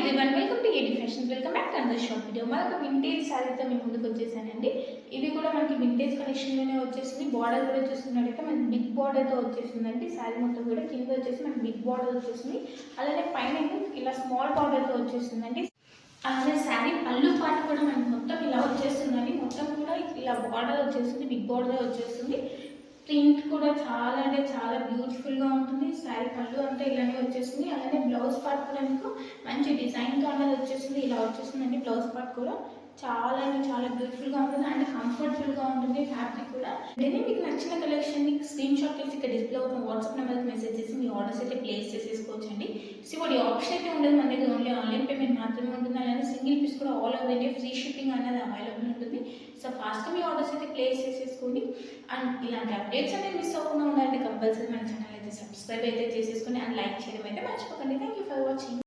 Everyone, welcome to AD fashion. Welcome back to another short video. మరొక vintage శారీతో మేము ముందుకు వచ్చేసానండి. ఇది కూడా మనకి వింటేజ్ కలెక్షన్లోనే వచ్చేసింది. బార్డర్ కూడా చూసుకున్నట్టయితే మనకి బిగ్ బార్డర్తో వచ్చేసిందండి. శారీ మొత్తం కూడా కింద వచ్చేసి మనకి బిగ్ బార్డర్ వచ్చేసింది. అలానే పైన ఇలా స్మాల్ బార్డర్తో వచ్చేసిందండి. అలానే శారీ పళ్ళు పాటు కూడా మనకి మొత్తం ఇలా వచ్చేస్తుందండి. మొత్తం కూడా ఇలా బార్డర్ వచ్చేస్తుంది, బిగ్ బార్డర్ వచ్చేస్తుంది. ప్రింట్ కూడా చాలా అంటే చాలా బ్యూటిఫుల్గా ఉంటుంది. శారీ పళ్ళు అంతా ఇలానే వచ్చేస్తుంది. అలానే బ్లౌజ్ పార్ట్ కూడా మీకు మంచి డిజైన్తో అనేది వచ్చేస్తుంది. ఇలా వచ్చేస్తుందండి. బ్లౌజ్ పార్ట్ కూడా చాలా అంటే చాలా బ్యూటిఫుల్గా ఉంటుంది అండ్ కంఫర్టబుల్గా ఉంటుంది. ఫ్యాబ్రిక్ కూడా నేను మీకు నచ్చిన కలెక్షన్ని స్క్రీన్ షాట్ తీసి ఇక్కడ డిస్ప్లే అవుతున్న వాట్సాప్ నెంబర్కి మెసేజ్ చేసి మీ ఆర్డర్స్ అయితే ప్లేస్ చేసేసుకోవచ్చు అండి. సో ఈ ఆప్షన్ అయితే ఉండదు మన దగ్గర, ఓన్లీ ఆన్లైన్ పేమెంట్ మాత్రమే ఉంటుంది. అలానే సింగిల్ పీస్ కూడా all over India free shipping అనేది అవైలబుల్ ఉంటుంది. సో ఫాస్ట్గా మీ ఆర్డర్స్ అయితే ప్లేస్ చేసేసుకోండి. అండ్ ఇలాంటి అప్డేట్స్ అనేది మిస్ అవ్వకుండా ఉండాలంటే కంపల్సరీ మన ఛానల్ అయితే సబ్స్క్రైబ్ అయితే చేసేసుకొని అండ్ లైక్ చేయడం అయితే మర్చిపోకండి. Thank you for watching.